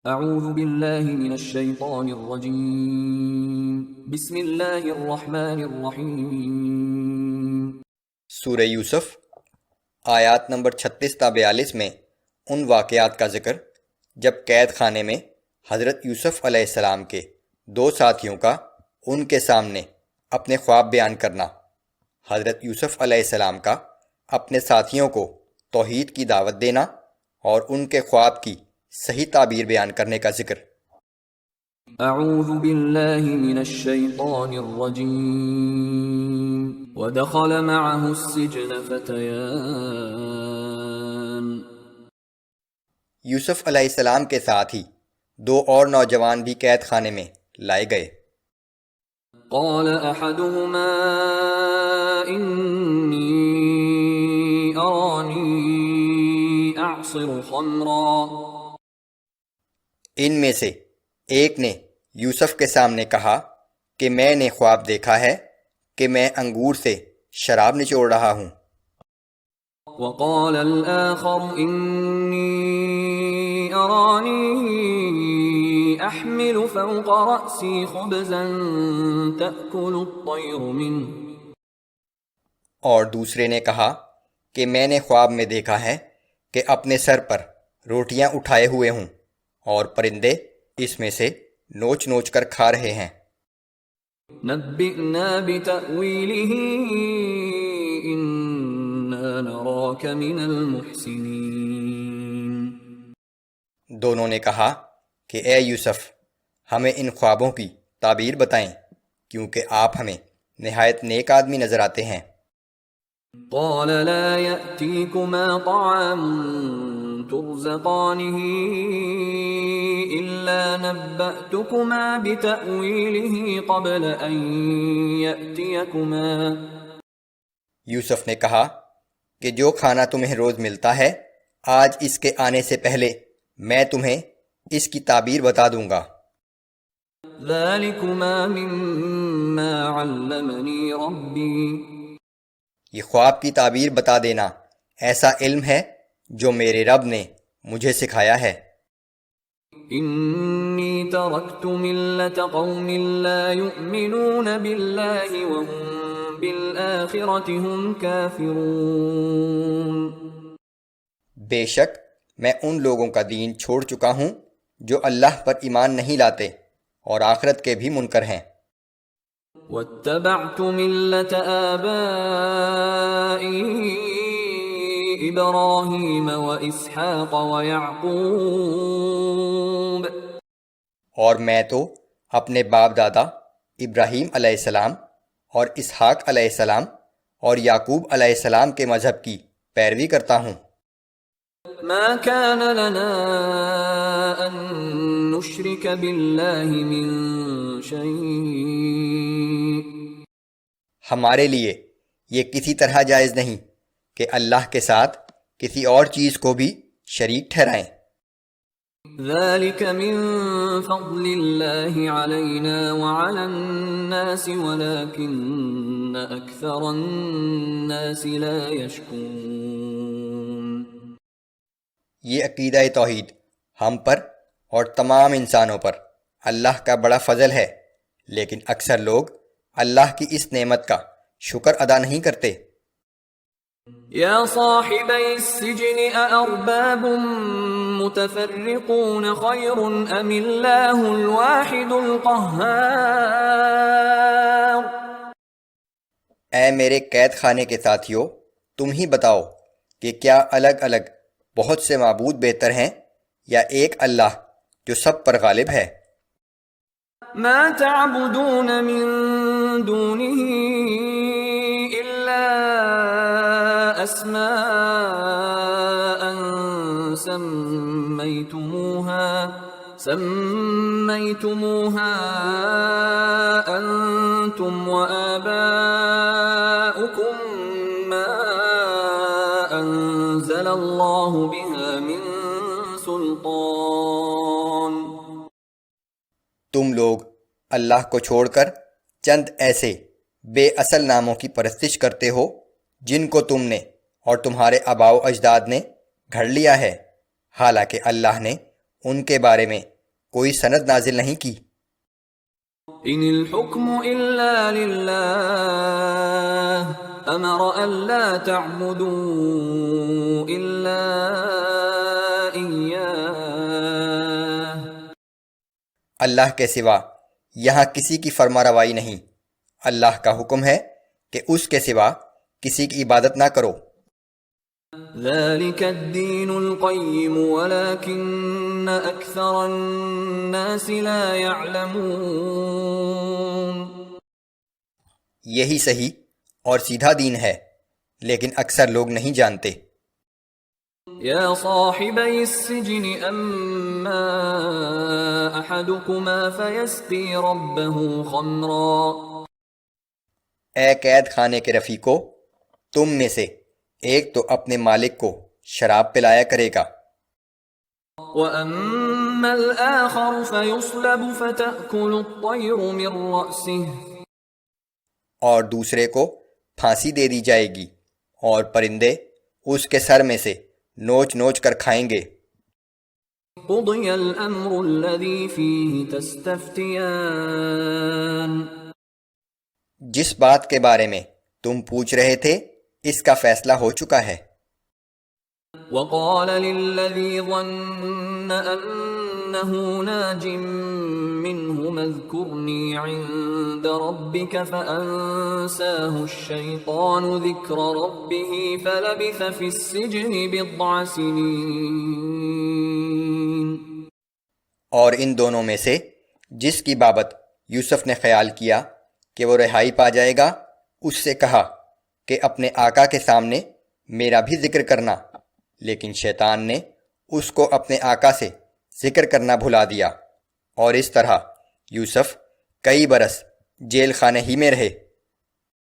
اعوذ باللہ من الشیطان الرجیم بسم اللہ الرحمن الرحیم۔ سورہ یوسف آیات نمبر 36 تا 42 میں ان واقعات کا ذکر جب قید خانے میں حضرت یوسف علیہ السلام کے دو ساتھیوں کا ان کے سامنے اپنے خواب بیان کرنا، حضرت یوسف علیہ السلام کا اپنے ساتھیوں کو توحید کی دعوت دینا اور ان کے خواب کی صحیح تعبیر بیان کرنے کا ذکر۔ اعوذ باللہ من الشیطان الرجیم ودخل معه السجن فتیان۔ یوسف علیہ السلام کے ساتھ ہی دو اور نوجوان بھی قید خانے میں لائے گئے۔ قال احدهما انی ارانی اعصر خمرا۔ ان میں سے ایک نے یوسف کے سامنے کہا کہ میں نے خواب دیکھا ہے کہ میں انگور سے شراب نچوڑ رہا ہوں۔ وقال الآخر إني أراني أحمل فوق رأسي خبزا تأكل الطير منه۔ اور دوسرے نے کہا کہ میں نے خواب میں دیکھا ہے کہ اپنے سر پر روٹیاں اٹھائے ہوئے ہوں اور پرندے اس میں سے نوچ نوچ کر کھا رہے ہیں۔ نبئنا بتأويله إنا نراك من المحسنين۔ دونوں نے کہا کہ اے یوسف، ہمیں ان خوابوں کی تعبیر بتائیں کیونکہ آپ ہمیں نہایت نیک آدمی نظر آتے ہیں۔ قال لا يأتيكما طعام ترزقانه إلا نبأتكما بتأويله قبل أن يأتيكما۔ یوسف نے کہا کہ جو کھانا تمہیں روز ملتا ہے آج اس کے آنے سے پہلے میں تمہیں اس کی تعبیر بتا دوں گا۔ ذلكما مما علمني ربي۔ یہ خواب کی تعبیر بتا دینا ایسا علم ہے جو میرے رب نے مجھے سکھایا ہے۔ انی ترکت ملت قوم لا یؤمنون باللہ وهم بالآخرة هم کافرون۔ بے شک میں ان لوگوں کا دین چھوڑ چکا ہوں جو اللہ پر ایمان نہیں لاتے اور آخرت کے بھی منکر ہیں۔ واتبعت ملت آبائی ابراہیم واسحاق ویعقوب۔ اور میں تو اپنے باپ دادا ابراہیم علیہ السلام اور اسحاق علیہ السلام اور یعقوب علیہ السلام کے مذہب کی پیروی کرتا ہوں۔ ما كان لنا ان نشرك بالله من شيء۔ ہمارے لیے یہ کسی طرح جائز نہیں کہ اللہ کے ساتھ کسی اور چیز کو بھی شریک ٹھہرائیں۔ ذلك من فضل الله علينا وعلى الناس ولكن اكثر الناس لا يشكرون۔ یہ عقیدہ توحید ہم پر اور تمام انسانوں پر اللہ کا بڑا فضل ہے، لیکن اکثر لوگ اللہ کی اس نعمت کا شکر ادا نہیں کرتے۔ یا صاحبی السجن اارباب متفرقون خیر ام اللہ الواحد القہار۔ اے میرے قید خانے کے ساتھیو، تم ہی بتاؤ کہ کیا الگ الگ بہت سے معبود بہتر ہیں یا ایک اللہ جو سب پر غالب ہے؟ ما تعبدون من دونه الا اسماء سميتموها انتم وآباؤكم ما انزل الله بها من سلطان۔ تم لوگ اللہ کو چھوڑ کر چند ایسے بے اصل ناموں کی پرستش کرتے ہو جن کو تم نے اور تمہارے آباء و اجداد نے گھڑ لیا ہے، حالانکہ اللہ نے ان کے بارے میں کوئی سند نازل نہیں کی؟ ان الحكم الا لله امر الا تعبدوا الا اياه. اللہ کے سوا یہاں کسی کی فرما روائی نہیں، اللہ کا حکم ہے کہ اس کے سوا کسی کی عبادت نہ کرو۔ ذلك الدين القيم ولكن اكثر الناس لا يعلمون. یہی صحیح اور سیدھا دین ہے، لیکن اکثر لوگ نہیں جانتے۔ يا صاحبي السجن أما أحدكما فيسقي ربه خمرا. اے قید خانے کے رفیقو، تم میں سے ایک تو اپنے مالک کو شراب پلایا کرے گا، وأما الآخر فيصلب فتأكل الطير من رأسه. اور دوسرے کو پھانسی دے دی جائے گی اور پرندے اس کے سر میں سے نوچ نوچ کر کھائیں گے۔ قضي الأمر الذي فيه تستفتيان. جس بات کے بارے میں تم پوچھ رہے تھے اس کا فیصلہ ہو چکا ہے۔ وقال للذي ظن أنه ناج منهما اذكرني عند ربك فأنساه الشيطان ذكر ربه فلبث في السجن بضع سنين. اور ان دونوں میں سے جس کی بابت یوسف نے خیال کیا کہ وہ رہائی پا جائے گا، اس سے کہا کہ اپنے آقا کے سامنے میرا بھی ذکر کرنا، لیکن شیطان نے اس کو اپنے آقا سے ذکر کرنا بھلا دیا، اور اس طرح یوسف کئی برس جیل خانے ہی میں رہے۔